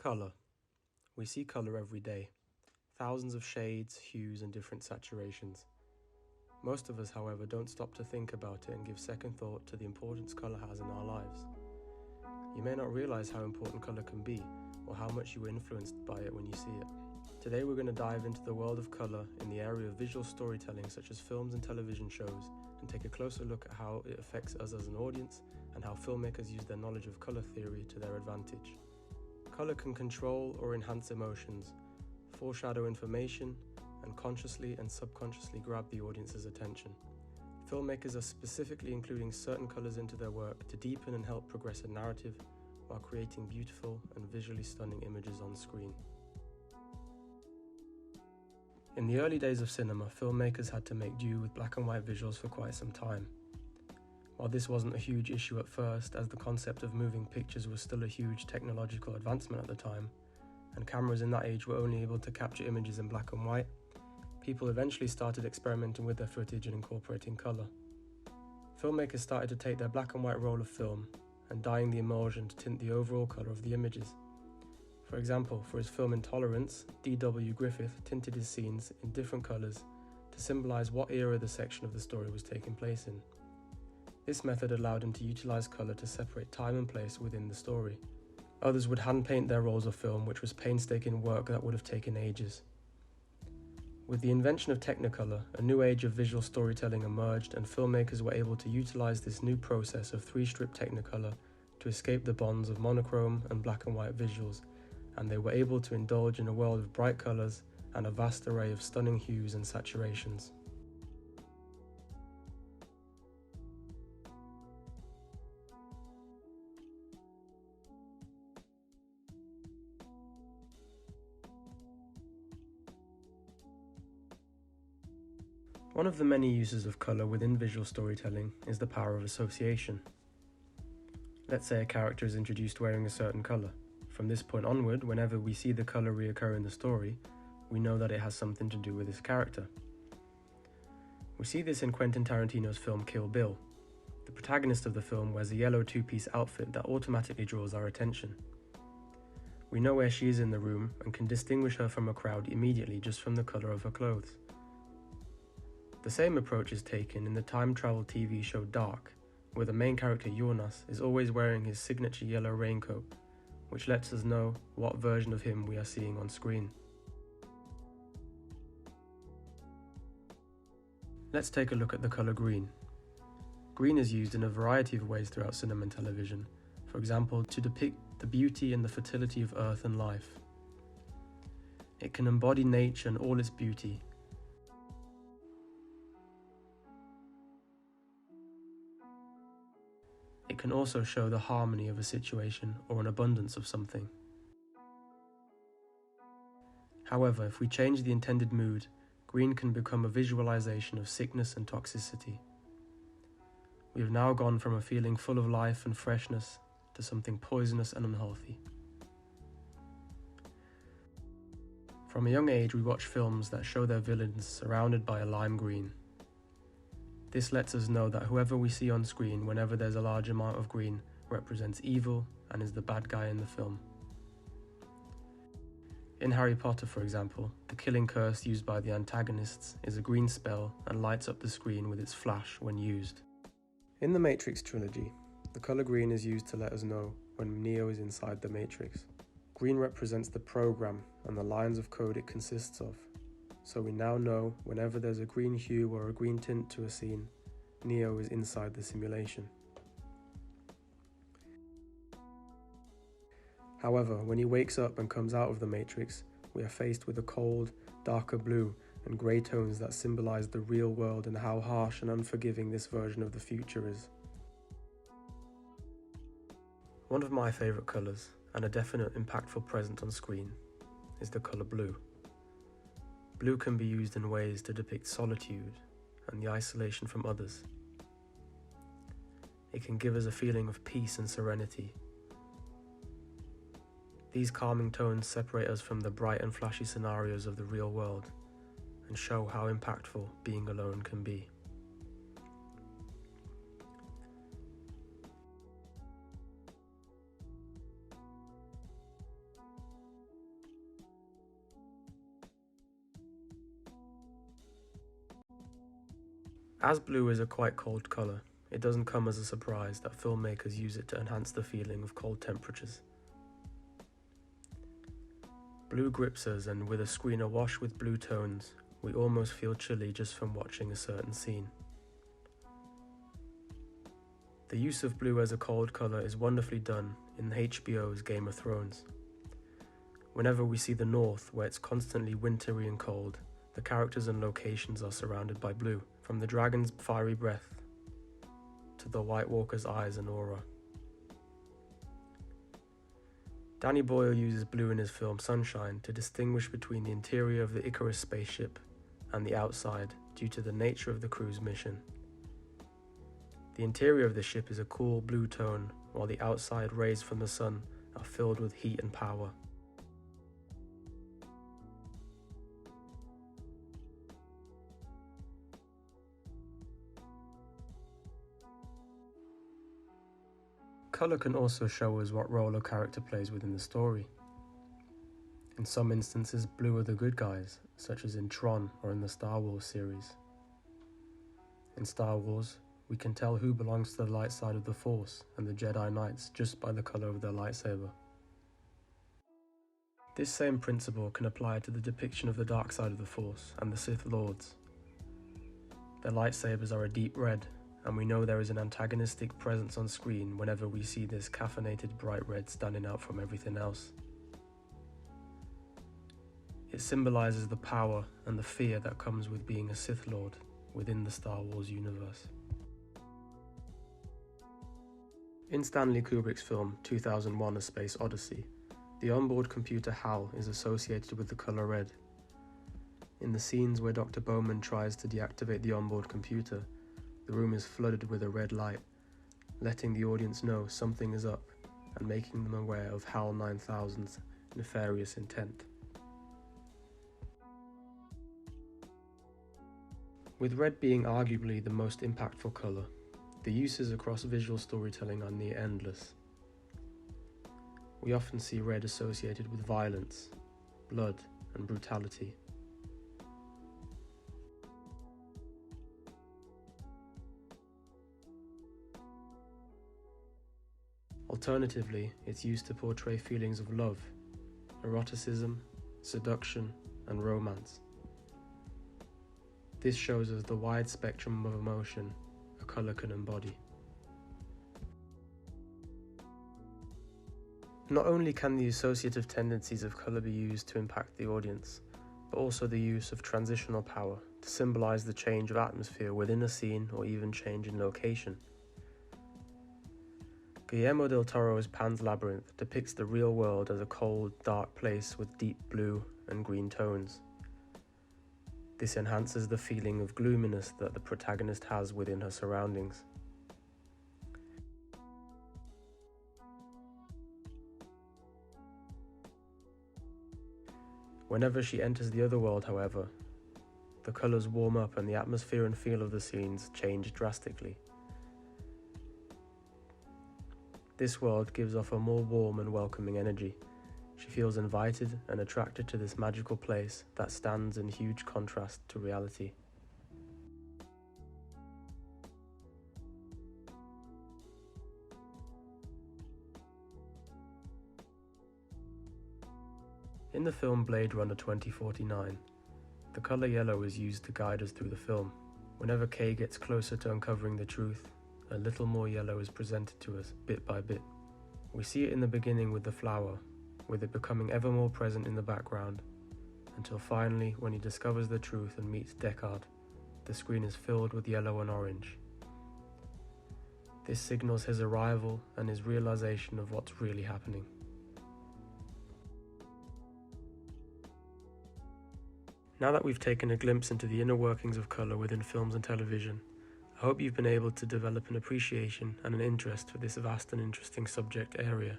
Colour. We see colour every day. Thousands of shades, hues and different saturations. Most of us, however, don't stop to think about it and give second thought to the importance colour has in our lives. You may not realise how important colour can be, or how much you were influenced by it when you see it. Today we're going to dive into the world of colour in the area of visual storytelling such as films and television shows, and take a closer look at how it affects us as an audience and how filmmakers use their knowledge of colour theory to their advantage. Colour can control or enhance emotions, foreshadow information, and consciously and subconsciously grab the audience's attention. Filmmakers are specifically including certain colours into their work to deepen and help progress a narrative while creating beautiful and visually stunning images on screen. In the early days of cinema, filmmakers had to make do with black and white visuals for quite some time. While this wasn't a huge issue at first, as the concept of moving pictures was still a huge technological advancement at the time, and cameras in that age were only able to capture images in black and white, people eventually started experimenting with their footage and incorporating colour. Filmmakers started to take their black and white roll of film and dyeing the emulsion to tint the overall colour of the images. For example, for his film Intolerance, D.W. Griffith tinted his scenes in different colours to symbolise what era the section of the story was taking place in. This method allowed him to utilise colour to separate time and place within the story. Others would hand paint their rolls of film, which was painstaking work that would have taken ages. With the invention of Technicolor, a new age of visual storytelling emerged, and filmmakers were able to utilise this new process of 3-strip Technicolor to escape the bonds of monochrome and black and white visuals, and they were able to indulge in a world of bright colours and a vast array of stunning hues and saturations. One of the many uses of colour within visual storytelling is the power of association. Let's say a character is introduced wearing a certain colour. From this point onward, whenever we see the colour reoccur in the story, we know that it has something to do with this character. We see this in Quentin Tarantino's film Kill Bill. The protagonist of the film wears a yellow two-piece outfit that automatically draws our attention. We know where she is in the room and can distinguish her from a crowd immediately just from the colour of her clothes. The same approach is taken in the time travel TV show Dark, where the main character Jonas is always wearing his signature yellow raincoat, which lets us know what version of him we are seeing on screen. Let's take a look at the colour green. Green is used in a variety of ways throughout cinema and television, for example, to depict the beauty and the fertility of earth and life. It can embody nature and all its beauty. It can also show the harmony of a situation or an abundance of something. However, if we change the intended mood, green can become a visualization of sickness and toxicity. We have now gone from a feeling full of life and freshness to something poisonous and unhealthy. From a young age, we watch films that show their villains surrounded by a lime green. This lets us know that whoever we see on screen, whenever there's a large amount of green, represents evil and is the bad guy in the film. In Harry Potter, for example, the killing curse used by the antagonists is a green spell and lights up the screen with its flash when used. In the Matrix trilogy, the colour green is used to let us know when Neo is inside the Matrix. Green represents the program and the lines of code it consists of. So we now know whenever there's a green hue or a green tint to a scene, Neo is inside the simulation. However, when he wakes up and comes out of the Matrix, we are faced with a cold, darker blue and grey tones that symbolise the real world and how harsh and unforgiving this version of the future is. One of my favourite colours, and a definite impactful presence on screen, is the colour blue. Blue can be used in ways to depict solitude and the isolation from others. It can give us a feeling of peace and serenity. These calming tones separate us from the bright and flashy scenarios of the real world and show how impactful being alone can be. As blue is a quite cold colour, it doesn't come as a surprise that filmmakers use it to enhance the feeling of cold temperatures. Blue grips us, and with a screen awash with blue tones, we almost feel chilly just from watching a certain scene. The use of blue as a cold colour is wonderfully done in HBO's Game of Thrones. Whenever we see the North, where it's constantly wintry and cold, the characters and locations are surrounded by blue, from the dragon's fiery breath to the White Walker's eyes and aura. Danny Boyle uses blue in his film Sunshine to distinguish between the interior of the Icarus spaceship and the outside due to the nature of the crew's mission. The interior of the ship is a cool blue tone, while the outside rays from the sun are filled with heat and power. Colour can also show us what role a character plays within the story. In some instances, blue are the good guys, such as in Tron or in the Star Wars series. In Star Wars, we can tell who belongs to the light side of the Force and the Jedi Knights just by the colour of their lightsaber. This same principle can apply to the depiction of the dark side of the Force and the Sith Lords. Their lightsabers are a deep red, and we know there is an antagonistic presence on screen whenever we see this caffeinated bright red standing out from everything else. It symbolises the power and the fear that comes with being a Sith Lord within the Star Wars universe. In Stanley Kubrick's film 2001: A Space Odyssey, the onboard computer HAL is associated with the colour red. In the scenes where Dr. Bowman tries to deactivate the onboard computer, the room is flooded with a red light, letting the audience know something is up and making them aware of HAL 9000's nefarious intent. With red being arguably the most impactful colour, the uses across visual storytelling are near endless. We often see red associated with violence, blood, and brutality. Alternatively, it's used to portray feelings of love, eroticism, seduction, and romance. This shows us the wide spectrum of emotion a colour can embody. Not only can the associative tendencies of colour be used to impact the audience, but also the use of transitional power to symbolise the change of atmosphere within a scene or even change in location. Guillermo del Toro's Pan's Labyrinth depicts the real world as a cold, dark place with deep blue and green tones. This enhances the feeling of gloominess that the protagonist has within her surroundings. Whenever she enters the other world, however, the colours warm up and the atmosphere and feel of the scenes change drastically. This world gives off a more warm and welcoming energy. She feels invited and attracted to this magical place that stands in huge contrast to reality. In the film Blade Runner 2049, the colour yellow is used to guide us through the film. Whenever Kay gets closer to uncovering the truth, a little more yellow is presented to us bit by bit. We see it in the beginning with the flower, with it becoming ever more present in the background, until finally, when he discovers the truth and meets Deckard, the screen is filled with yellow and orange. This signals his arrival and his realization of what's really happening. Now that we've taken a glimpse into the inner workings of colour within films and television, I hope you've been able to develop an appreciation and an interest for this vast and interesting subject area.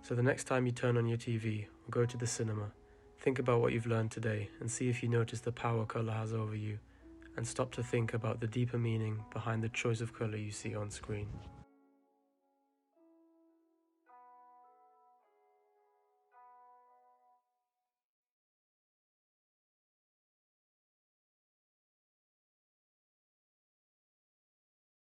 So the next time you turn on your TV or go to the cinema, think about what you've learned today and see if you notice the power colour has over you, and stop to think about the deeper meaning behind the choice of colour you see on screen.